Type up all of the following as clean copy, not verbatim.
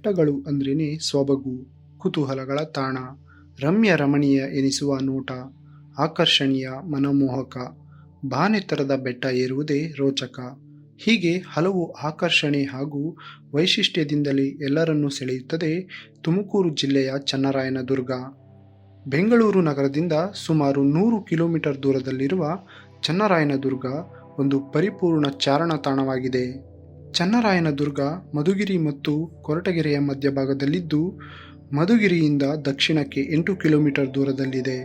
ಬೆಟ್ಟಗಳು ಅಂದ್ರೇನೆ ಸೊಬಗು, ಕುತೂಹಲಗಳ ತಾಣ, ರಮ್ಯ ರಮಣೀಯ ಎನಿಸುವ ನೋಟ, ಆಕರ್ಷಣೀಯ ಮನಮೋಹಕ, ಬಾನೆತ್ತರದ ಬೆಟ್ಟ ಏರುವುದೇ ರೋಚಕ. ಹೀಗೆ ಹಲವು ಆಕರ್ಷಣೆ ಹಾಗೂ ವೈಶಿಷ್ಟ್ಯದಿಂದಲೇ ಎಲ್ಲರನ್ನೂ ಸೆಳೆಯುತ್ತದೆ ತುಮಕೂರು ಜಿಲ್ಲೆಯ ಚನ್ನರಾಯನದುರ್ಗ. ಬೆಂಗಳೂರು ನಗರದಿಂದ ಸುಮಾರು 100 ಕಿಲೋಮೀಟರ್ ದೂರದಲ್ಲಿರುವ ಚನ್ನರಾಯನದುರ್ಗ ಒಂದು ಪರಿಪೂರ್ಣ ಚಾರಣ ತಾಣವಾಗಿದೆ. ಚನ್ನರಾಯನದುರ್ಗ ಮಧುಗಿರಿ ಮತ್ತು ಕೊರಟಗೆರೆಯ ಮಧ್ಯಭಾಗದಲ್ಲಿದ್ದು, ಮಧುಗಿರಿಯಿಂದ ದಕ್ಷಿಣಕ್ಕೆ 8 ಕಿಲೋಮೀಟರ್ ದೂರದಲ್ಲಿದೆ.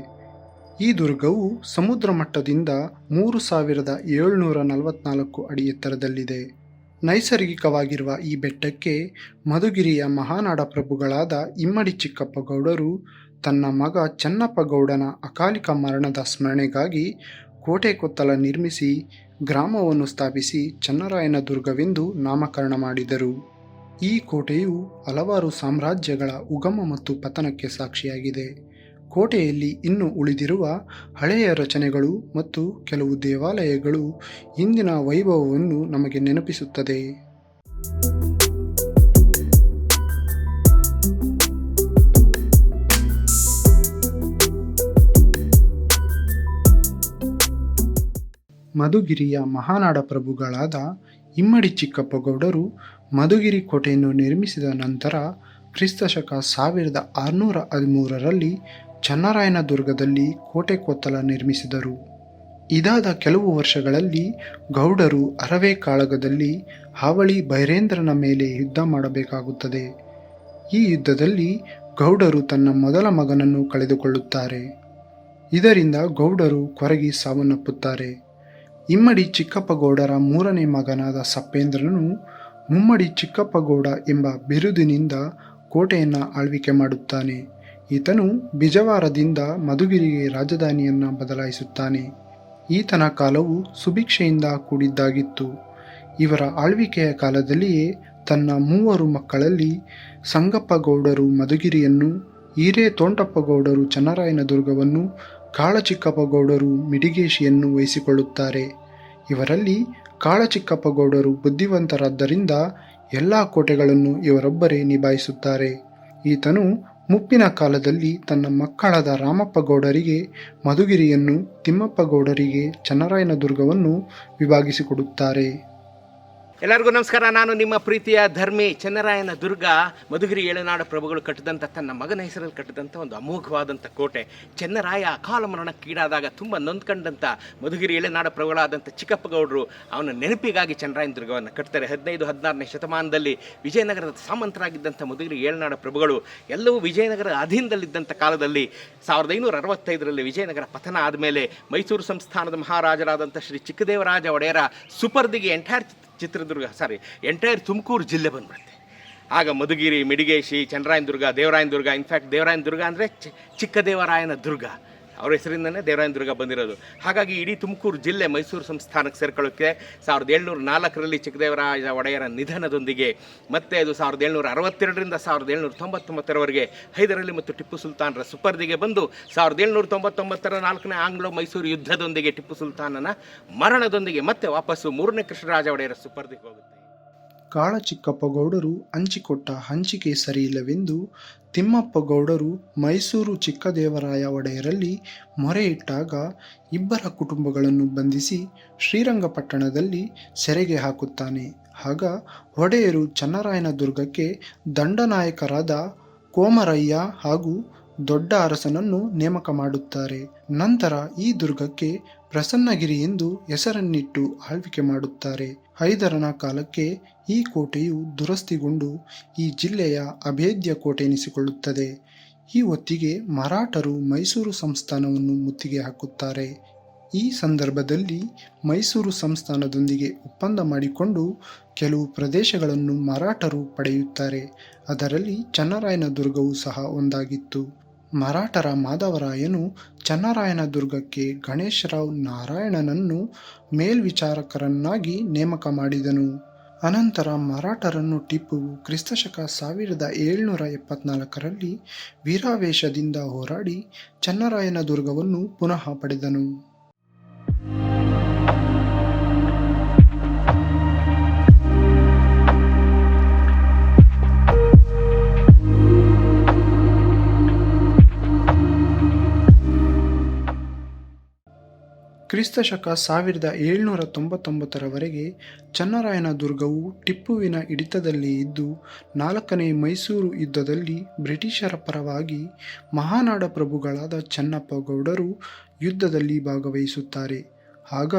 ಈ ದುರ್ಗವು ಸಮುದ್ರ ಮಟ್ಟದಿಂದ 3744 ಅಡಿ ಎತ್ತರದಲ್ಲಿದೆ. ನೈಸರ್ಗಿಕವಾಗಿರುವ ಈ ಬೆಟ್ಟಕ್ಕೆ ಮಧುಗಿರಿಯ ಮಹಾನಾಡ ಪ್ರಭುಗಳಾದ ಇಮ್ಮಡಿ ಚಿಕ್ಕಪ್ಪ ಗೌಡರು ತನ್ನ ಮಗ ಚೆನ್ನಪ್ಪ ಗೌಡನ ಅಕಾಲಿಕ ಮರಣದ ಸ್ಮರಣೆಗಾಗಿ ಕೋಟೆ ಕೊತ್ತಲ ನಿರ್ಮಿಸಿ ಗ್ರಾಮವನ್ನು ಸ್ಥಾಪಿಸಿ ಚನ್ನರಾಯನದುರ್ಗವೆಂದು ನಾಮಕರಣ ಮಾಡಿದರು. ಈ ಕೋಟೆಯು ಹಲವಾರು ಸಾಮ್ರಾಜ್ಯಗಳ ಉಗಮ ಮತ್ತು ಪತನಕ್ಕೆ ಸಾಕ್ಷಿಯಾಗಿದೆ. ಕೋಟೆಯಲ್ಲಿ ಇನ್ನು ಉಳಿದಿರುವ ಹಳೆಯ ರಚನೆಗಳು ಮತ್ತು ಕೆಲವು ದೇವಾಲಯಗಳು ಇಂದಿನ ವೈಭವವನ್ನು ನಮಗೆ ನೆನಪಿಸುತ್ತದೆ. ಮಧುಗಿರಿಯ ಮಹಾನಾಡ ಪ್ರಭುಗಳಾದ ಇಮ್ಮಡಿ ಚಿಕ್ಕಪ್ಪ ಗೌಡರು ಮಧುಗಿರಿ ಕೋಟೆಯನ್ನು ನಿರ್ಮಿಸಿದ ನಂತರ ಕ್ರಿಸ್ತಶಕ 1613ರಲ್ಲಿ ಚನ್ನರಾಯನದುರ್ಗದಲ್ಲಿ ಕೋಟೆ ಕೊತ್ತಲ ನಿರ್ಮಿಸಿದರು. ಇದಾದ ಕೆಲವು ವರ್ಷಗಳಲ್ಲಿ ಗೌಡರು ಅರವೆ ಕಾಳಗದಲ್ಲಿ ಹಾವಳಿ ಭೈರೇಂದ್ರನ ಮೇಲೆ ಯುದ್ಧ ಮಾಡಬೇಕಾಗುತ್ತದೆ. ಈ ಯುದ್ಧದಲ್ಲಿ ಗೌಡರು ತನ್ನ ಮೊದಲ ಮಗನನ್ನು ಕಳೆದುಕೊಳ್ಳುತ್ತಾರೆ. ಇದರಿಂದ ಗೌಡರು ಕೊರಗಿ ಸಾವನ್ನಪ್ಪುತ್ತಾರೆ. ಇಮ್ಮಡಿ ಚಿಕ್ಕಪ್ಪ ಗೌಡರ 3ನೇ ಮಗನಾದ ಸಪ್ಪೇಂದ್ರನು ಮುಮ್ಮಡಿ ಚಿಕ್ಕಪ್ಪ ಗೌಡ ಎಂಬ ಬಿರುದಿನಿಂದ ಕೋಟೆಯನ್ನು ಆಳ್ವಿಕೆ ಮಾಡುತ್ತಾನೆ. ಈತನು ಬಿಜವಾರದಿಂದ ಮಧುಗಿರಿಗೆ ರಾಜಧಾನಿಯನ್ನು ಬದಲಾಯಿಸುತ್ತಾನೆ. ಈತನ ಕಾಲವು ಸುಭಿಕ್ಷೆಯಿಂದ ಕೂಡಿದ್ದಾಗಿತ್ತು. ಇವರ ಆಳ್ವಿಕೆಯ ಕಾಲದಲ್ಲಿಯೇ ತನ್ನ 3 ಮಕ್ಕಳಲ್ಲಿ ಸಂಗಪ್ಪ ಗೌಡರು ಮಧುಗಿರಿಯನ್ನು, ಈರೇ ತೋಂಟಪ್ಪ ಗೌಡರು ಚನ್ನರಾಯನದುರ್ಗವನ್ನು, ಕಾಳಚಿಕ್ಕಪ್ಪ ಗೌಡರು ಮಿಡಿಗೇಶಿಯನ್ನು ವಹಿಸಿಕೊಳ್ಳುತ್ತಾರೆ. ಇವರಲ್ಲಿ ಕಾಳಚಿಕ್ಕಪ್ಪ ಗೌಡರು ಬುದ್ಧಿವಂತರಾದ್ದರಿಂದ ಎಲ್ಲ ಕೋಟೆಗಳನ್ನು ಇವರೊಬ್ಬರೇ ನಿಭಾಯಿಸುತ್ತಾರೆ. ಈತನು ಮುಪ್ಪಿನ ಕಾಲದಲ್ಲಿ ತನ್ನ ಮಕ್ಕಳಾದ ರಾಮಪ್ಪ ಗೌಡರಿಗೆ ಮಧುಗಿರಿಯನ್ನು, ತಿಮ್ಮಪ್ಪ ಗೌಡರಿಗೆ ಚನ್ನರಾಯನದುರ್ಗವನ್ನು ವಿಭಾಗಿಸಿಕೊಡುತ್ತಾರೆ. ಎಲ್ಲರಿಗೂ ನಮಸ್ಕಾರ. ನಾನು ನಿಮ್ಮ ಪ್ರೀತಿಯ ಧರ್ಮಿ. ಚನ್ನರಾಯನದುರ್ಗ ಮಧುಗಿರಿ ಏಳನಾಡು ಪ್ರಭುಗಳು ಕಟ್ಟಿದಂಥ, ತನ್ನ ಮಗನ ಹೆಸರಲ್ಲಿ ಕಟ್ಟಿದಂಥ ಒಂದು ಅಮೋಘವಾದಂಥ ಕೋಟೆ. ಚೆನ್ನರಾಯ ಅಕಾಲ ಮರಣಕ್ಕೀಡಾದಾಗ ತುಂಬ ನೊಂದ್ಕೊಂಡಂಥ ಮಧುಗಿರಿ ಏಳನಾಡು ಪ್ರಭುಗಳಾದಂಥ ಚಿಕ್ಕಪ್ಪ ಗೌಡರು ಅವನ ನೆನಪಿಗಾಗಿ ಚನ್ನರಾಯನದುರ್ಗವನ್ನು ಕಟ್ತಾರೆ. 15-16ನೇ ಶತಮಾನದಲ್ಲಿ ವಿಜಯನಗರದ ಸಾಮಂತರಾಗಿದ್ದಂಥ ಮಧುಗಿರಿ ಏಳನಾಡು ಪ್ರಭುಗಳು ಎಲ್ಲವೂ ವಿಜಯನಗರ ಅಧೀನದಲ್ಲಿದ್ದಂಥ ಕಾಲದಲ್ಲಿ 1565ರಲ್ಲಿ ವಿಜಯನಗರ ಪತನ ಆದಮೇಲೆ ಮೈಸೂರು ಸಂಸ್ಥಾನದ ಮಹಾರಾಜರಾದಂಥ ಶ್ರೀ ಚಿಕ್ಕದೇವರಾಜ ಒಡೆಯರ ಸುಪರ್ದಿಗೆ ಎಂಟೈರ್ ತುಮಕೂರು ಜಿಲ್ಲೆ ಬಂದ್ಬಿಡುತ್ತೆ. ಆಗ ಮಧುಗಿರಿ, ಮಿಡಿಗೇಶಿ, ಚನ್ನರಾಯನದುರ್ಗ, ದೇವರಾಯನದುರ್ಗ, ಇನ್ಫ್ಯಾಕ್ಟ್ ದೇವರಾಯನದುರ್ಗ ಅಂದರೆ ಚಿಕ್ಕದೇವರಾಯನ ದುರ್ಗ, ಅವ್ರ ಹೆಸರಿಂದನೇ ದೇವರಾಯನದುರ್ಗ ಬಂದಿರೋದು. ಹಾಗಾಗಿ ಇಡೀ ತುಮಕೂರು ಜಿಲ್ಲೆ ಮೈಸೂರು ಸಂಸ್ಥಾನಕ್ಕೆ ಸೇರ್ಕೊಳ್ಳೋಕ್ಕೆ 1704ರಲ್ಲಿ ಚಿಕ್ಕದೇವರಾಯ ಒಡೆಯರ ನಿಧನದೊಂದಿಗೆ ಮತ್ತೆ ಅದು 1762ರಿಂದ 1799ರವರೆಗೆ ಹೈದರಾಲಿ ಮತ್ತು ಟಿಪ್ಪು ಸುಲ್ತಾನರ ಸುಪರ್ದಿಗೆ ಬಂದು 1799ರ 4ನೇ ಆಂಗ್ಲೋ ಮೈಸೂರು ಯುದ್ಧದೊಂದಿಗೆ ಟಿಪ್ಪು ಸುಲ್ತಾನನ ಮರಣದೊಂದಿಗೆ ಮತ್ತೆ ವಾಪಸ್ಸು 3ನೇ ಕೃಷ್ಣರಾಜ ಒಡೆಯರ ಸುಪರ್ದಿಗೆ ಹೋಗುತ್ತೆ. ಕಾಳಚಿಕ್ಕಪ್ಪ ಗೌಡರು ಹಂಚಿಕೊಟ್ಟ ಹಂಚಿಕೆ ಸರಿಯಿಲ್ಲವೆಂದು ತಿಮ್ಮಪ್ಪ ಗೌಡರು ಮೈಸೂರು ಚಿಕ್ಕದೇವರಾಯ ಒಡೆಯರಲ್ಲಿ ಮೊರೆ ಇಟ್ಟಾಗ ಇಬ್ಬರ ಕುಟುಂಬಗಳನ್ನು ಬಂಧಿಸಿ ಶ್ರೀರಂಗಪಟ್ಟಣದಲ್ಲಿ ಸೆರೆಗೆ ಹಾಕುತ್ತಾನೆ. ಆಗ ಒಡೆಯರು ಚನ್ನರಾಯನದುರ್ಗಕ್ಕೆ ದಂಡನಾಯಕರಾದ ಕೋಮರಯ್ಯ ಹಾಗೂ ದೊಡ್ಡ ಅರಸನನ್ನು ನೇಮಕ ಮಾಡುತ್ತಾರೆ. ನಂತರ ಈ ದುರ್ಗಕ್ಕೆ ಪ್ರಸನ್ನಗಿರಿ ಎಂದು ಹೆಸರನ್ನಿಟ್ಟು ಆಳ್ವಿಕೆ ಮಾಡುತ್ತಾರೆ. ಹೈದರನ ಕಾಲಕ್ಕೆ ಈ ಕೋಟೆಯು ದುರಸ್ತಿಗೊಂಡು ಈ ಜಿಲ್ಲೆಯ ಅಭೇದ್ಯ ಕೋಟೆ ಎನಿಸಿಕೊಳ್ಳುತ್ತದೆ. ಈ ಹೊತ್ತಿಗೆ ಮರಾಠರು ಮೈಸೂರು ಸಂಸ್ಥಾನವನ್ನು ಮುತ್ತಿಗೆ ಹಾಕುತ್ತಾರೆ. ಈ ಸಂದರ್ಭದಲ್ಲಿ ಮೈಸೂರು ಸಂಸ್ಥಾನದೊಂದಿಗೆ ಒಪ್ಪಂದ ಮಾಡಿಕೊಂಡು ಕೆಲವು ಪ್ರದೇಶಗಳನ್ನು ಮರಾಠರು ಪಡೆಯುತ್ತಾರೆ. ಅದರಲ್ಲಿ ಚನ್ನರಾಯನದುರ್ಗವೂ ಸಹ ಒಂದಾಗಿತ್ತು. ಮರಾಠರ ಮಾಧವರಾಯನು ಚನ್ನರಾಯನದುರ್ಗಕ್ಕೆ ಗಣೇಶರಾವ್ ನಾರಾಯಣನನ್ನು ಮೇಲ್ವಿಚಾರಕರನ್ನಾಗಿ ನೇಮಕ ಮಾಡಿದನು. ಅನಂತರ ಮರಾಠರನ್ನು ಟಿಪ್ಪುವು ಕ್ರಿಸ್ತಶಕ 1774ರಲ್ಲಿ ವೀರಾವೇಶದಿಂದ ಹೋರಾಡಿ ಚನ್ನರಾಯನದುರ್ಗವನ್ನು ಪುನಃ ಪಡೆದನು. ಕ್ರಿಸ್ತಶಕ 1799ರವರೆಗೆ ಚನ್ನರಾಯನ ದುರ್ಗವು ಟಿಪ್ಪುವಿನ ಹಿಡಿತದಲ್ಲಿ ಇದ್ದು 4ನೇ ಮೈಸೂರು ಯುದ್ಧದಲ್ಲಿ ಬ್ರಿಟಿಷರ ಪರವಾಗಿ ಮಹಾನಾಡ ಪ್ರಭುಗಳಾದ ಚೆನ್ನಪ್ಪ ಗೌಡರು ಯುದ್ಧದಲ್ಲಿ ಭಾಗವಹಿಸುತ್ತಾರೆ. ಆಗ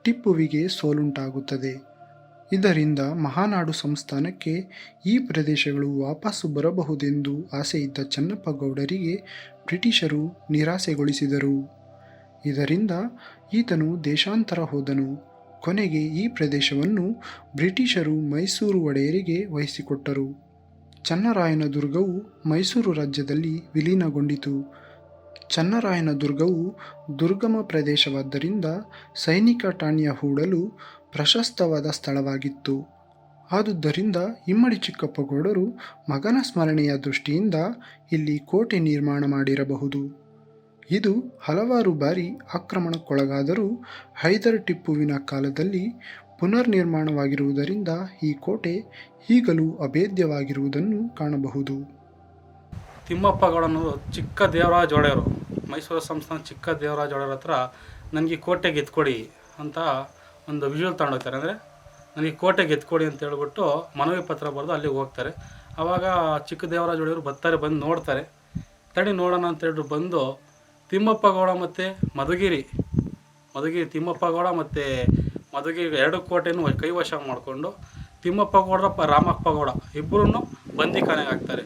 ಟಿಪ್ಪುವಿಗೆ ಸೋಲುಂಟಾಗುತ್ತದೆ. ಇದರಿಂದ ಮಹಾನಾಡು ಸಂಸ್ಥಾನಕ್ಕೆ ಈ ಪ್ರದೇಶಗಳು ವಾಪಸ್ಸು ಬರಬಹುದೆಂದು ಆಸೆಯಿದ್ದ ಚೆನ್ನಪ್ಪ ಗೌಡರಿಗೆ ಬ್ರಿಟಿಷರು ನಿರಾಸೆಗೊಳಿಸಿದರು. ಇದರಿಂದ ಈತನು ದೇಶಾಂತರ ಹೋದನು. ಕೊನೆಗೆ ಈ ಪ್ರದೇಶವನ್ನು ಬ್ರಿಟಿಷರು ಮೈಸೂರು ಒಡೆಯರಿಗೆ ವಹಿಸಿಕೊಟ್ಟರು. ಚನ್ನರಾಯನ ದುರ್ಗವು ಮೈಸೂರು ರಾಜ್ಯದಲ್ಲಿ ವಿಲೀನಗೊಂಡಿತು. ಚನ್ನರಾಯನ ದುರ್ಗವು ದುರ್ಗಮ ಪ್ರದೇಶವಾದ್ದರಿಂದ ಸೈನಿಕ ಠಾಣೆಯ ಹೂಡಲು ಪ್ರಶಸ್ತವಾದ ಸ್ಥಳವಾಗಿತ್ತು. ಆದುದರಿಂದ ಇಮ್ಮಡಿ ಚಿಕ್ಕಪ್ಪ ಗೌಡರು ಮಗನ ಸ್ಮರಣೆಯ ದೃಷ್ಟಿಯಿಂದ ಇಲ್ಲಿ ಕೋಟೆ ನಿರ್ಮಾಣ ಮಾಡಿರಬಹುದು. ಇದು ಹಲವಾರು ಬಾರಿ ಆಕ್ರಮಣಕ್ಕೊಳಗಾದರೂ ಹೈದರ್ ಟಿಪ್ಪುವಿನ ಕಾಲದಲ್ಲಿ ಪುನರ್ನಿರ್ಮಾಣವಾಗಿರುವುದರಿಂದ ಈ ಕೋಟೆ ಈಗಲೂ ಅಭೇದ್ಯವಾಗಿರುವುದನ್ನು ಕಾಣಬಹುದು. ತಿಮ್ಮಪ್ಪ ಗೌಡ ಅನ್ನೋದು ಚಿಕ್ಕ ದೇವರಾಜ ಒಡೆಯರು, ಮೈಸೂರು ಸಂಸ್ಥಾನ ಚಿಕ್ಕ ದೇವರಾಜ ಒಡೆಯರ ಹತ್ರ ನನಗೆ ಕೋಟೆ ಗೆದ್ಕೊಡಿ ಅಂತ ಒಂದು ವಿಜುವಲ್ ತಗೊಂಡೋಗ್ತಾರೆ. ಅಂದರೆ ನನಗೆ ಕೋಟೆ ಗೆದ್ಕೊಡಿ ಅಂತ ಹೇಳ್ಬಿಟ್ಟು ಮನವಿ ಪತ್ರ ಬರೆದು ಅಲ್ಲಿಗೆ ಹೋಗ್ತಾರೆ. ಆವಾಗ ಚಿಕ್ಕ ದೇವರಾಜ ಒಡೆಯರು ಬರ್ತಾರೆ, ಬಂದು ನೋಡ್ತಾರೆ. ತಡಿ ನೋಡೋಣ ಅಂತ ಹೇಳಿದ್ರು ಬಂದು ತಿಮ್ಮಪ್ಪ ಗೌಡ ಮತ್ತು ಮಧುಗಿರಿ ತಿಮ್ಮಪ್ಪ ಗೌಡ ಮತ್ತು ಮಧುಗಿರಿ 2 ಕೋಟೆಯನ್ನು ಕೈವಶ ಮಾಡಿಕೊಂಡು ತಿಮ್ಮಪ್ಪ ಗೌಡ ರಾಮಪ್ಪ ಗೌಡ ಇಬ್ಬರನ್ನು ಬಂದಿಖಾನೆಗೆ ಹಾಕ್ತಾರೆ.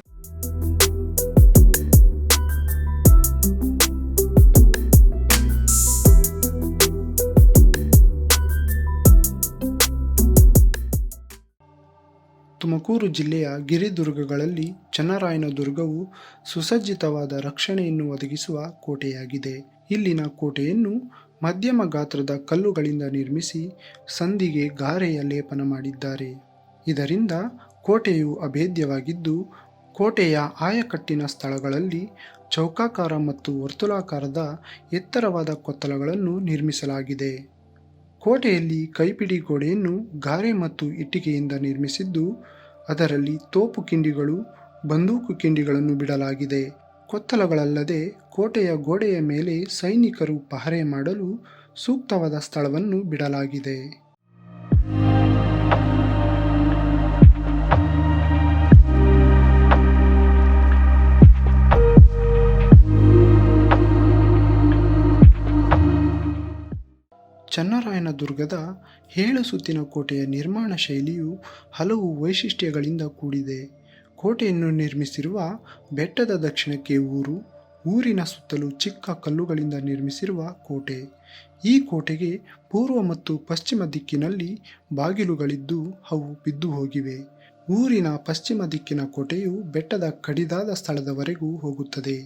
ತುಮಕೂರು ಜಿಲ್ಲೆಯ ಗಿರಿದುರ್ಗಗಳಲ್ಲಿ ಚನ್ನರಾಯನ ದುರ್ಗವು ಸುಸಜ್ಜಿತವಾದ ರಕ್ಷಣೆಯನ್ನು ಒದಗಿಸುವ ಕೋಟೆಯಾಗಿದೆ. ಇಲ್ಲಿನ ಕೋಟೆಯನ್ನು ಮಧ್ಯಮ ಗಾತ್ರದ ಕಲ್ಲುಗಳಿಂದ ನಿರ್ಮಿಸಿ ಸಂದಿಗೆ ಗಾರೆಯ ಲೇಪನ ಮಾಡಿದ್ದಾರೆ. ಇದರಿಂದ ಕೋಟೆಯು ಅಭೇದ್ಯವಾಗಿದ್ದು, ಕೋಟೆಯ ಆಯಕಟ್ಟಿನ ಸ್ಥಳಗಳಲ್ಲಿ ಚೌಕಾಕಾರ ಮತ್ತು ವರ್ತುಲಾಕಾರದ ಎತ್ತರವಾದ ಕೊತ್ತಲಗಳನ್ನು ನಿರ್ಮಿಸಲಾಗಿದೆ. ಕೋಟೆಯಲ್ಲಿ ಕೈಪಿಡಿ ಗೋಡೆಯನ್ನು ಗಾರೆ ಮತ್ತು ಇಟ್ಟಿಗೆಯಿಂದ ನಿರ್ಮಿಸಿದ್ದು, ಅದರಲ್ಲಿ ತೋಪು ಕಿಂಡಿಗಳು, ಬಂದೂಕು ಕಿಂಡಿಗಳನ್ನು ಬಿಡಲಾಗಿದೆ. ಕೊತ್ತಲಗಳಲ್ಲದೆ ಕೋಟೆಯ ಗೋಡೆಯ ಮೇಲೆ ಸೈನಿಕರು ಪಹರೆ ಮಾಡಲು ಸೂಕ್ತವಾದ ಸ್ಥಳವನ್ನು ಬಿಡಲಾಗಿದೆ. ಚನ್ನರಾಯನ ದುರ್ಗದ 7 ಸುತ್ತಿನ ಕೋಟೆಯ ನಿರ್ಮಾಣ ಶೈಲಿಯು ಹಲವು ವೈಶಿಷ್ಟ್ಯಗಳಿಂದ ಕೂಡಿದೆ. ಕೋಟೆಯನ್ನು ನಿರ್ಮಿಸಿರುವ ಬೆಟ್ಟದ ದಕ್ಷಿಣಕ್ಕೆ ಊರಿನ ಸುತ್ತಲೂ ಚಿಕ್ಕ ಕಲ್ಲುಗಳಿಂದ ನಿರ್ಮಿಸಿರುವ ಕೋಟೆ. ಈ ಕೋಟೆಗೆ ಪೂರ್ವ ಮತ್ತು ಪಶ್ಚಿಮ ದಿಕ್ಕಿನಲ್ಲಿ ಬಾಗಿಲುಗಳಿದ್ದು ಅವು ಬಿದ್ದು ಹೋಗಿವೆ. ಊರಿನ ಪಶ್ಚಿಮ ದಿಕ್ಕಿನ ಕೋಟೆಯು ಬೆಟ್ಟದ ಕಡಿದಾದ ಸ್ಥಳದವರೆಗೂ ಹೋಗುತ್ತದೆ.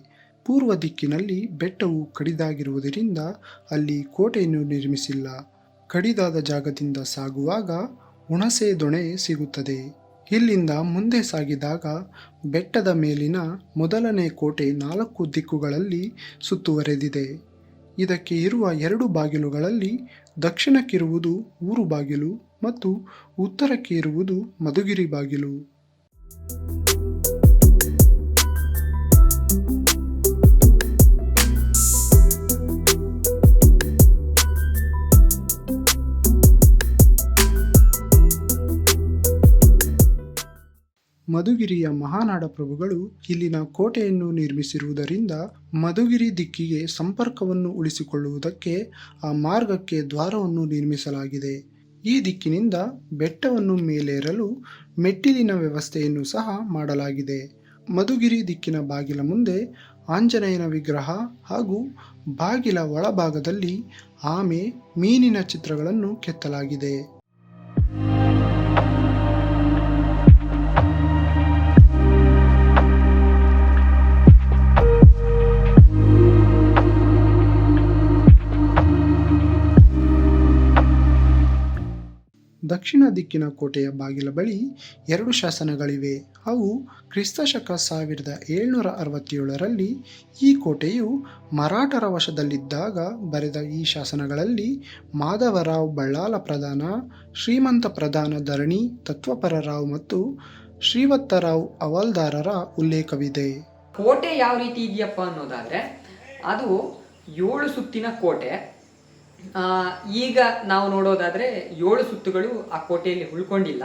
ಪೂರ್ವ ದಿಕ್ಕಿನಲ್ಲಿ ಬೆಟ್ಟವು ಕಡಿದಾಗಿರುವುದರಿಂದ ಅಲ್ಲಿ ಕೋಟೆಯನ್ನು ನಿರ್ಮಿಸಿಲ್ಲ. ಕಡಿದಾದ ಜಾಗದಿಂದ ಸಾಗುವಾಗ ಹುಣಸೆ ದೊಣೆ ಸಿಗುತ್ತದೆ. ಇಲ್ಲಿಂದ ಮುಂದೆ ಸಾಗಿದಾಗ ಬೆಟ್ಟದ ಮೇಲಿನ ಮೊದಲನೇ ಕೋಟೆ 4 ದಿಕ್ಕುಗಳಲ್ಲಿ ಸುತ್ತುವರೆದಿದೆ. ಇದಕ್ಕೆ ಇರುವ 2 ಬಾಗಿಲುಗಳಲ್ಲಿ ದಕ್ಷಿಣಕ್ಕಿರುವುದು ಊರು ಬಾಗಿಲು ಮತ್ತು ಉತ್ತರಕ್ಕೆ ಇರುವುದು ಮಧುಗಿರಿ ಬಾಗಿಲು. ಮಧುಗಿರಿಯ ಮಹಾನಾಡ ಪ್ರಭುಗಳು ಇಲ್ಲಿನ ಕೋಟೆಯನ್ನು ನಿರ್ಮಿಸಿರುವುದರಿಂದ ಮಧುಗಿರಿ ದಿಕ್ಕಿಗೆ ಸಂಪರ್ಕವನ್ನು ಉಳಿಸಿಕೊಳ್ಳುವುದಕ್ಕೆ ಆ ಮಾರ್ಗಕ್ಕೆ ದ್ವಾರವನ್ನು ನಿರ್ಮಿಸಲಾಗಿದೆ. ಈ ದಿಕ್ಕಿನಿಂದ ಬೆಟ್ಟವನ್ನು ಮೇಲೇರಲು ಮೆಟ್ಟಿಲಿನ ವ್ಯವಸ್ಥೆಯನ್ನು ಸಹ ಮಾಡಲಾಗಿದೆ. ಮಧುಗಿರಿ ದಿಕ್ಕಿನ ಬಾಗಿಲ ಮುಂದೆ ಆಂಜನೇಯನ ವಿಗ್ರಹ ಹಾಗೂ ಬಾಗಿಲ ಒಳಭಾಗದಲ್ಲಿ ಆಮೆ, ಮೀನಿನ ಚಿತ್ರಗಳನ್ನು ಕೆತ್ತಲಾಗಿದೆ. ದಕ್ಷಿಣ ದಿಕ್ಕಿನ ಕೋಟೆಯ ಬಾಗಿಲ ಬಳಿ 2 ಶಾಸನಗಳಿವೆ. ಅವು ಕ್ರಿಸ್ತಶಕ 1767ರಲ್ಲಿ ಈ ಕೋಟೆಯು ಮರಾಠರ ವಶದಲ್ಲಿದ್ದಾಗ ಬರೆದ ಈ ಶಾಸನಗಳಲ್ಲಿ ಮಾಧವರಾವ್ ಬಳ್ಳಾಲ ಪ್ರಧಾನ, ಶ್ರೀಮಂತ ಪ್ರಧಾನ ಧರಣಿ ತತ್ವಪರರಾವ್ ಮತ್ತು ಶ್ರೀವತ್ತರಾವ್ ಹವಾಲ್ದಾರರ ಉಲ್ಲೇಖವಿದೆ. ಕೋಟೆ ಯಾವ ರೀತಿ ಇದೆಯಪ್ಪ ಅನ್ನೋದಾದರೆ, ಅದು 7 ಸುತ್ತಿನ ಕೋಟೆ ಈಗ ನಾವು ನೋಡೋದಾದರೆ 7 ಸುತ್ತುಗಳು ಆ ಕೋಟೆಯಲ್ಲಿ ಉಳ್ಕೊಂಡಿಲ್ಲ.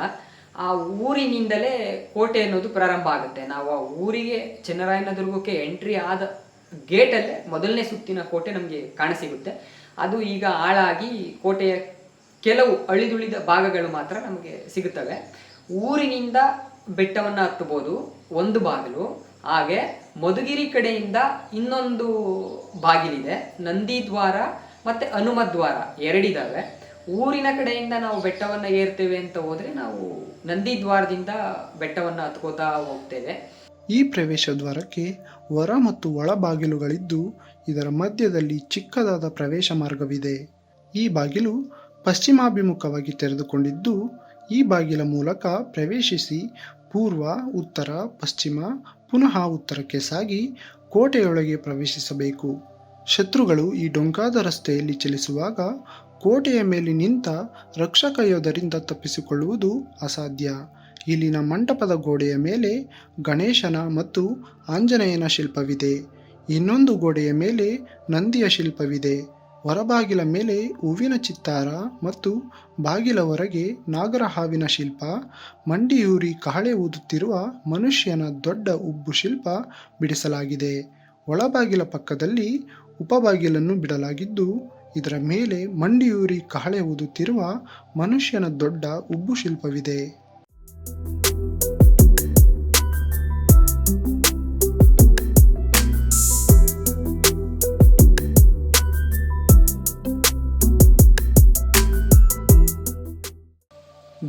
ಆ ಊರಿನಿಂದಲೇ ಕೋಟೆ ಅನ್ನೋದು ಪ್ರಾರಂಭ ಆಗುತ್ತೆ. ನಾವು ಆ ಊರಿಗೆ ಚೆನ್ನರಾಯನದುರ್ಗಕ್ಕೆ ಎಂಟ್ರಿ ಆದ ಗೇಟಲ್ಲೇ ಮೊದಲನೇ ಸುತ್ತಿನ ಕೋಟೆ ನಮಗೆ ಕಾಣಸಿಗುತ್ತೆ. ಅದು ಈಗ ಹಾಳಾಗಿ ಕೋಟೆಯ ಕೆಲವು ಅಳಿದುಳಿದ ಭಾಗಗಳು ಮಾತ್ರ ನಮಗೆ ಸಿಗುತ್ತವೆ. ಊರಿನಿಂದ ಬೆಟ್ಟವನ್ನು ಹತ್ತಬಹುದು, ಒಂದು ಬಾಗಿಲು. ಹಾಗೆ ಮಧುಗಿರಿ ಕಡೆಯಿಂದ ಇನ್ನೊಂದು ಬಾಗಿಲಿದೆ. ನಂದಿದ್ವಾರ ಮತ್ತು ಹನುಮದ್ವಾರ ಎರಡಿದ್ದಾವೆ. ಊರಿನ ಕಡೆಯಿಂದ ನಾವು ಬೆಟ್ಟವನ್ನು ಏರ್ತೇವೆ ಅಂತ ಹೋದರೆ ನಾವು ನಂದಿದ್ವಾರದಿಂದ ಬೆಟ್ಟವನ್ನು ಹತ್ಕೋತಾ ಹೋಗ್ತೇವೆ. ಈ ಪ್ರವೇಶ ದ್ವಾರಕ್ಕೆ ಹೊರ ಮತ್ತು ಒಳ ಬಾಗಿಲುಗಳಿದ್ದು ಇದರ ಮಧ್ಯದಲ್ಲಿ ಚಿಕ್ಕದಾದ ಪ್ರವೇಶ ಮಾರ್ಗವಿದೆ. ಈ ಬಾಗಿಲು ಪಶ್ಚಿಮಾಭಿಮುಖವಾಗಿ ತೆರೆದುಕೊಂಡಿದ್ದು ಈ ಬಾಗಿಲ ಮೂಲಕ ಪ್ರವೇಶಿಸಿ ಪೂರ್ವ, ಉತ್ತರ, ಪಶ್ಚಿಮ, ಪುನಃ ಉತ್ತರಕ್ಕೆ ಸಾಗಿ ಕೋಟೆಯೊಳಗೆ ಪ್ರವೇಶಿಸಬೇಕು. ಶತ್ರುಗಳು ಈ ಡೊಂಕಾದ ರಸ್ತೆಯಲ್ಲಿ ಚಲಿಸುವಾಗ ಕೋಟೆಯ ಮೇಲೆ ನಿಂತ ರಕ್ಷಕ ಯೋಧರಿಂದ ತಪ್ಪಿಸಿಕೊಳ್ಳುವುದು ಅಸಾಧ್ಯ. ಇಲ್ಲಿನ ಮಂಟಪದ ಗೋಡೆಯ ಮೇಲೆ ಗಣೇಶನ ಮತ್ತು ಆಂಜನೇಯನ ಶಿಲ್ಪವಿದೆ. ಇನ್ನೊಂದು ಗೋಡೆಯ ಮೇಲೆ ನಂದಿಯ ಶಿಲ್ಪವಿದೆ. ಹೊರಬಾಗಿಲ ಮೇಲೆ ಹೂವಿನ ಚಿತ್ತಾರ ಮತ್ತು ಬಾಗಿಲ ಹೊರಗೆ ನಾಗರ ಹಾವಿನ ಶಿಲ್ಪ, ಮಂಡಿಯೂರಿ ಕಹಳೆ ಊದುತ್ತಿರುವ ಮನುಷ್ಯನ ದೊಡ್ಡ ಉಬ್ಬು ಶಿಲ್ಪ ಬಿಡಿಸಲಾಗಿದೆ. ಒಳಬಾಗಿಲ ಪಕ್ಕದಲ್ಲಿ ಉಪಬಾಗಿಲನ್ನು ಬಿಡಲಾಗಿದ್ದು ಇದರ ಮೇಲೆ ಮಂಡಿಯೂರಿ ಕಹಳೆ ಊದುತ್ತಿರುವ ಮನುಷ್ಯನ ದೊಡ್ಡ ಉಬ್ಬು ಶಿಲ್ಪವಿದೆ.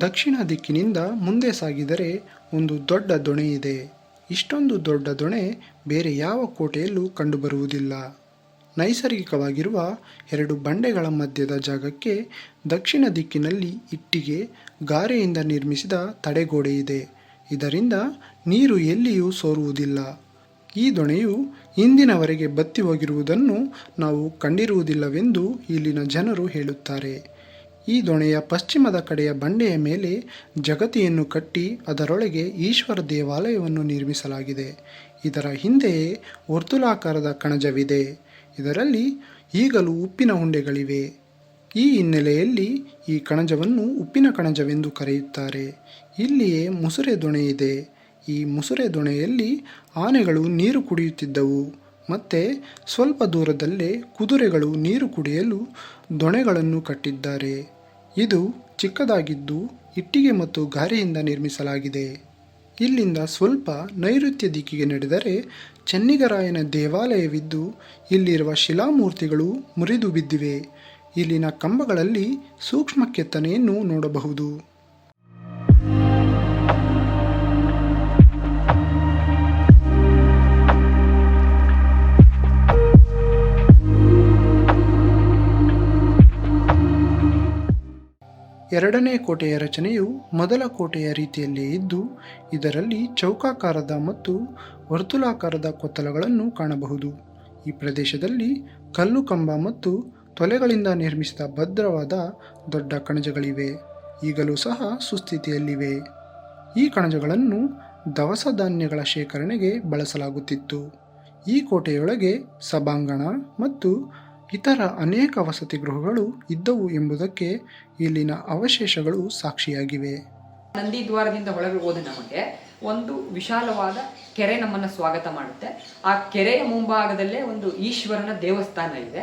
ದಕ್ಷಿಣ ದಿಕ್ಕಿನಿಂದ ಮುಂದೆ ಸಾಗಿದರೆ ಒಂದು ದೊಡ್ಡ ದೊಣೆ ಇದೆ. ಇಷ್ಟೊಂದು ದೊಡ್ಡ ದೊಣೆ ಬೇರೆ ಯಾವ ಕೋಟೆಯಲ್ಲೂ ಕಂಡುಬರುವುದಿಲ್ಲ. ನೈಸರ್ಗಿಕವಾಗಿರುವ 2 ಬಂಡೆಗಳ ಮಧ್ಯದ ಜಾಗಕ್ಕೆ ದಕ್ಷಿಣ ದಿಕ್ಕಿನಲ್ಲಿ ಇಟ್ಟಿಗೆ, ಗಾರೆಯಿಂದ ನಿರ್ಮಿಸಿದ ತಡೆಗೋಡೆ ಇದೆ. ಇದರಿಂದ ನೀರು ಎಲ್ಲಿಯೂ ಸೋರುವುದಿಲ್ಲ. ಈ ದೊಣೆಯು ಇಂದಿನವರೆಗೆ ಬತ್ತಿ ಹೋಗಿರುವುದನ್ನು ನಾವು ಕಂಡಿರುವುದಿಲ್ಲವೆಂದು ಇಲ್ಲಿನ ಜನರು ಹೇಳುತ್ತಾರೆ. ಈ ದೊಣೆಯ ಪಶ್ಚಿಮದ ಕಡೆಯ ಬಂಡೆಯ ಮೇಲೆ ಜಗತಿಯನ್ನು ಕಟ್ಟಿ ಅದರೊಳಗೆ ಈಶ್ವರ ದೇವಾಲಯವನ್ನು ನಿರ್ಮಿಸಲಾಗಿದೆ. ಇದರ ಹಿಂದೆಯೇ ವರ್ತುಲಾಕಾರದ ಕಣಜವಿದೆ. ಇದರಲ್ಲಿ ಈಗಲೂ ಉಪ್ಪಿನ ಉಂಡೆಗಳಿವೆ. ಈ ಹಿನ್ನೆಲೆಯಲ್ಲಿ ಈ ಕಣಜವನ್ನು ಉಪ್ಪಿನ ಕಣಜವೆಂದು ಕರೆಯುತ್ತಾರೆ. ಇಲ್ಲಿಯೇ ಮುಸುರೆ ದೊಣೆ ಇದೆ. ಈ ಮುಸುರೆ ದೊಣೆಯಲ್ಲಿ ಆನೆಗಳು ನೀರು ಕುಡಿಯುತ್ತಿದ್ದವು. ಮತ್ತು ಸ್ವಲ್ಪ ದೂರದಲ್ಲೇ ಕುದುರೆಗಳು ನೀರು ಕುಡಿಯಲು ದೊಣೆಗಳನ್ನು ಕಟ್ಟಿದ್ದಾರೆ. ಇದು ಚಿಕ್ಕದಾಗಿದ್ದು ಇಟ್ಟಿಗೆ ಮತ್ತು ಗಾರೆಯಿಂದ ನಿರ್ಮಿಸಲಾಗಿದೆ. ಇಲ್ಲಿಂದ ಸ್ವಲ್ಪ ನೈಋತ್ಯ ದಿಕ್ಕಿಗೆ ನಡೆದರೆ ಚೆನ್ನಿಗರಾಯನ ದೇವಾಲಯವಿದ್ದು ಇಲ್ಲಿರುವ ಶಿಲಾಮೂರ್ತಿಗಳು ಮುರಿದು ಬಿದ್ದಿವೆ. ಇಲ್ಲಿನ ಕಂಬಗಳಲ್ಲಿ ಸೂಕ್ಷ್ಮ ಕೆತ್ತನೆಯನ್ನು ನೋಡಬಹುದು. ಎರಡನೇ ಕೋಟೆಯ ರಚನೆಯು ಮೊದಲ ಕೋಟೆಯ ರೀತಿಯಲ್ಲೇ ಇದ್ದು ಇದರಲ್ಲಿ ಚೌಕಾಕಾರದ ಮತ್ತು ವರ್ತುಲಾಕಾರದ ಕೊತ್ತಲಗಳನ್ನು ಕಾಣಬಹುದು. ಈ ಪ್ರದೇಶದಲ್ಲಿ ಕಲ್ಲು ಕಂಬ ಮತ್ತು ತೊಲೆಗಳಿಂದ ನಿರ್ಮಿಸಿದ ಭದ್ರವಾದ ದೊಡ್ಡ ಕಣಜಗಳಿವೆ. ಈಗಲೂ ಸಹ ಸುಸ್ಥಿತಿಯಲ್ಲಿವೆ. ಈ ಕಣಜಗಳನ್ನು ದವಸ ಧಾನ್ಯಗಳ ಶೇಖರಣೆಗೆ ಬಳಸಲಾಗುತ್ತಿತ್ತು. ಈ ಕೋಟೆಯೊಳಗೆ ಸಭಾಂಗಣ ಮತ್ತು ಇತರ ಅನೇಕ ವಸತಿ ಗೃಹಗಳು ಇದ್ದವು ಎಂಬುದಕ್ಕೆ ಇಲ್ಲಿನ ಅವಶೇಷಗಳು ಸಾಕ್ಷಿಯಾಗಿವೆ. ನಂದಿದ್ವಾರದಿಂದ ಒಳಗೆ ಹೋದ ನಮಗೆ ಒಂದು ವಿಶಾಲವಾದ ಕೆರೆ ನಮ್ಮನ್ನು ಸ್ವಾಗತ ಮಾಡುತ್ತೆ. ಆ ಕೆರೆಯ ಮುಂಭಾಗದಲ್ಲೇ ಒಂದು ಈಶ್ವರನ ದೇವಸ್ಥಾನ ಇದೆ.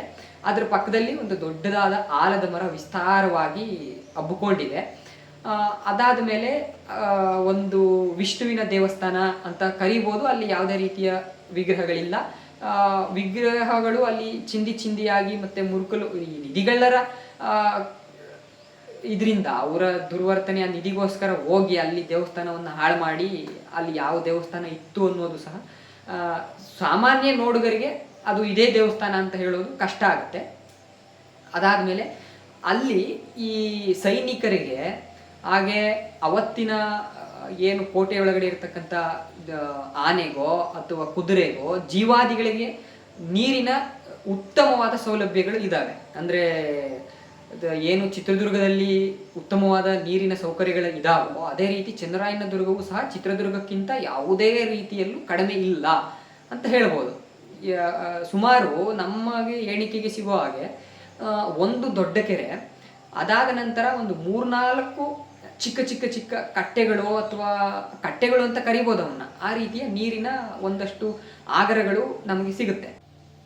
ಅದರ ಪಕ್ಕದಲ್ಲಿ ಒಂದು ದೊಡ್ಡದಾದ ಆಲದ ಮರ ವಿಸ್ತಾರವಾಗಿ ಹಬ್ಬಿಕೊಂಡಿದೆ. ಅದಾದ ಮೇಲೆ ಒಂದು ವಿಷ್ಣುವಿನ ದೇವಸ್ಥಾನ ಅಂತ ಕರಿಬೋದು. ಅಲ್ಲಿ ಯಾವುದೇ ರೀತಿಯ ವಿಗ್ರಹಗಳಿಲ್ಲ. ವಿಗ್ರಹಗಳು ಅಲ್ಲಿ ಚಿಂದಿಯಾಗಿ ಮತ್ತು ಮುರುಕಲು ಈ ನಿಧಿಗಳರ ಇದರಿಂದ ಅವರ ದುರ್ವರ್ತನೆಯ ನಿಧಿಗೋಸ್ಕರ ಹೋಗಿ ಅಲ್ಲಿ ದೇವಸ್ಥಾನವನ್ನು ಹಾಳು ಮಾಡಿ ಅಲ್ಲಿ ಯಾವ ದೇವಸ್ಥಾನ ಇತ್ತು ಅನ್ನೋದು ಸಹ ಸಾಮಾನ್ಯ ನೋಡುಗರಿಗೆ ಅದು ಇದೇ ದೇವಸ್ಥಾನ ಅಂತ ಹೇಳೋದು ಕಷ್ಟ ಆಗುತ್ತೆ. ಅದಾದಮೇಲೆ ಅಲ್ಲಿ ಈ ಸೈನಿಕರಿಗೆ ಹಾಗೆ ಅವತ್ತಿನ ಏನು ಕೋಟೆಯೊಳಗಡೆ ಇರತಕ್ಕಂಥ ಆನೆಗೋ ಅಥವಾ ಕುದುರೆಗೋ ಜೀವಾದಿಗಳಿಗೆ ನೀರಿನ ಉತ್ತಮವಾದ ಸೌಲಭ್ಯಗಳು ಇದ್ದಾವೆ. ಅಂದರೆ ಏನು ಚಿತ್ರದುರ್ಗದಲ್ಲಿ ಉತ್ತಮವಾದ ನೀರಿನ ಸೌಕರ್ಯಗಳು ಇದಾವೋ ಅದೇ ರೀತಿ ಚೆನ್ನರಾಯನದುರ್ಗವು ಸಹ ಚಿತ್ರದುರ್ಗಕ್ಕಿಂತ ಯಾವುದೇ ರೀತಿಯಲ್ಲೂ ಕಡಿಮೆ ಇಲ್ಲ ಅಂತ ಹೇಳ್ಬೋದು. ಸುಮಾರು ನಮಗೆ ಎಣಿಕೆಗೆ ಸಿಗುವ ಹಾಗೆ ಒಂದು ದೊಡ್ಡ ಕೆರೆ, ಅದಾದ ನಂತರ ಒಂದು 3-4 ಚಿಕ್ಕ ಚಿಕ್ಕ ಚಿಕ್ಕ ಕಟ್ಟೆಗಳು, ಅಥವಾ ಕಟ್ಟೆಗಳು ಅಂತ ಕರಿಬೋದು ಅವನ್ನ, ಆ ರೀತಿಯ ನೀರಿನ ಒಂದಷ್ಟು ಆಗರಗಳು ನಮಗೆ ಸಿಗುತ್ತೆ.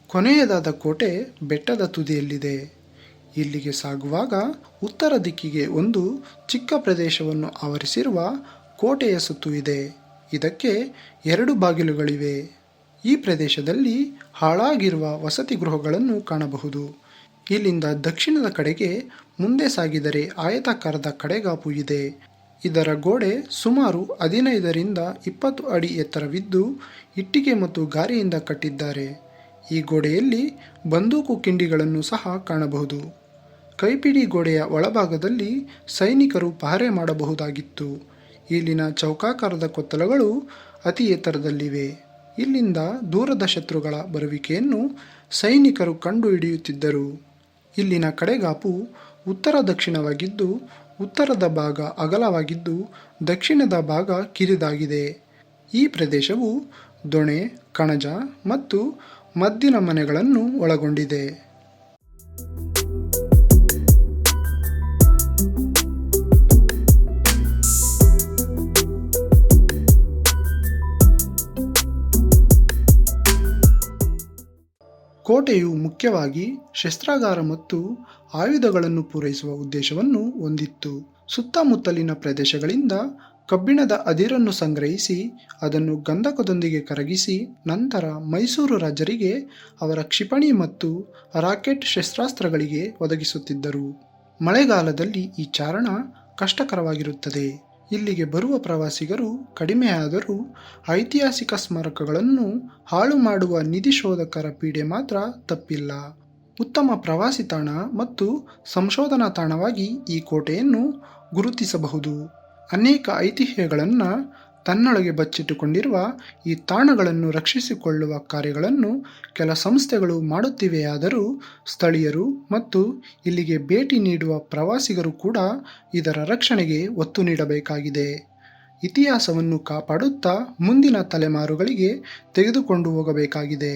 ಕೊನೆಯದಾದ ಕೋಟೆ ಬೆಟ್ಟದ ತುದಿಯಲ್ಲಿದೆ. ಇಲ್ಲಿಗೆ ಸಾಗುವಾಗ ಉತ್ತರ ದಿಕ್ಕಿಗೆ ಒಂದು ಚಿಕ್ಕ ಪ್ರದೇಶವನ್ನು ಆವರಿಸಿರುವ ಕೋಟೆಯ ಸುತ್ತು ಇದೆ. ಇದಕ್ಕೆ 2 ಬಾಗಿಲುಗಳಿವೆ. ಈ ಪ್ರದೇಶದಲ್ಲಿ ಹಾಳಾಗಿರುವ ವಸತಿ ಗೃಹಗಳನ್ನು ಕಾಣಬಹುದು. ಇಲ್ಲಿಂದ ದಕ್ಷಿಣದ ಕಡೆಗೆ ಮುಂದೆ ಸಾಗಿದರೆ ಆಯತಾಕಾರದ ಕಡೆಗಾಪು ಇದೆ. ಇದರ ಗೋಡೆ ಸುಮಾರು 15ರಿಂದ 20 ಅಡಿ ಎತ್ತರವಿದ್ದು ಇಟ್ಟಿಗೆ ಮತ್ತು ಗಾರೆಯಿಂದ ಕಟ್ಟಿದ್ದಾರೆ. ಈ ಗೋಡೆಯಲ್ಲಿ ಬಂದೂಕು ಕಿಂಡಿಗಳನ್ನು ಸಹ ಕಾಣಬಹುದು. ಕೈಪಿಡಿ ಗೋಡೆಯ ಒಳಭಾಗದಲ್ಲಿ ಸೈನಿಕರು ಪಹರೆ ಮಾಡಬಹುದಾಗಿತ್ತು. ಇಲ್ಲಿನ ಚೌಕಾಕಾರದ ಕೊತ್ತಲಗಳು ಅತಿ ಎತ್ತರದಲ್ಲಿವೆ. ಇಲ್ಲಿಂದ ದೂರದ ಶತ್ರುಗಳ ಬರುವಿಕೆಯನ್ನು ಸೈನಿಕರು ಕಂಡು ಹಿಡಿಯುತ್ತಿದ್ದರು. ಇಲ್ಲಿನ ಕಡೆಗಾಪು ಉತ್ತರ ದಕ್ಷಿಣವಾಗಿದ್ದು, ಉತ್ತರದ ಭಾಗ ಅಗಲವಾಗಿದ್ದು ದಕ್ಷಿಣದ ಭಾಗ ಕಿರಿದಾಗಿದೆ. ಈ ಪ್ರದೇಶವು ದೊಣೆ, ಕಣಜ ಮತ್ತು ಮದ್ದಿನ ಮನೆಗಳನ್ನು ಒಳಗೊಂಡಿದೆ. ಕೋಟೆಯು ಮುಖ್ಯವಾಗಿ ಶಸ್ತ್ರಾಗಾರ ಮತ್ತು ಆಯುಧಗಳನ್ನು ಪೂರೈಸುವ ಉದ್ದೇಶವನ್ನು ಹೊಂದಿತ್ತು. ಸುತ್ತಮುತ್ತಲಿನ ಪ್ರದೇಶಗಳಿಂದ ಕಬ್ಬಿಣದ ಅದಿರನ್ನು ಸಂಗ್ರಹಿಸಿ ಅದನ್ನು ಗಂಧಕದೊಂದಿಗೆ ಕರಗಿಸಿ ನಂತರ ಮೈಸೂರು ರಾಜರಿಗೆ ಅವರ ಕ್ಷಿಪಣಿ ಮತ್ತು ರಾಕೆಟ್ ಶಸ್ತ್ರಾಸ್ತ್ರಗಳಿಗೆ ಒದಗಿಸುತ್ತಿದ್ದರು. ಮಳೆಗಾಲದಲ್ಲಿ ಈ ಚಾರಣ ಕಷ್ಟಕರವಾಗಿರುತ್ತದೆ. ಇಲ್ಲಿಗೆ ಬರುವ ಪ್ರವಾಸಿಗರು ಕಡಿಮೆಯಾದರೂ ಐತಿಹಾಸಿಕ ಸ್ಮಾರಕಗಳನ್ನು ಹಾಳು ಮಾಡುವ ನಿಧಿಶೋಧಕರ ಪೀಡೆ ಮಾತ್ರ ತಪ್ಪಿಲ್ಲ. ಉತ್ತಮ ಪ್ರವಾಸಿ ತಾಣ ಮತ್ತು ಸಂಶೋಧನಾ ತಾಣವಾಗಿ ಈ ಕೋಟೆಯನ್ನು ಗುರುತಿಸಬಹುದು. ಅನೇಕ ಐತಿಹ್ಯಗಳನ್ನು ತನ್ನೊಳಗೆ ಬಚ್ಚಿಟ್ಟುಕೊಂಡಿರುವ ಈ ತಾಣಗಳನ್ನು ರಕ್ಷಿಸಿಕೊಳ್ಳುವ ಕಾರ್ಯಗಳನ್ನು ಕೆಲ ಸಂಸ್ಥೆಗಳು ಮಾಡುತ್ತಿವೆಯಾದರೂ ಸ್ಥಳೀಯರು ಮತ್ತು ಇಲ್ಲಿಗೆ ಭೇಟಿ ನೀಡುವ ಪ್ರವಾಸಿಗರು ಕೂಡ ಇದರ ರಕ್ಷಣೆಗೆ ಒತ್ತು ನೀಡಬೇಕಾಗಿದೆ. ಇತಿಹಾಸವನ್ನು ಕಾಪಾಡುತ್ತಾ ಮುಂದಿನ ತಲೆಮಾರುಗಳಿಗೆ ತೆಗೆದುಕೊಂಡು ಹೋಗಬೇಕಾಗಿದೆ.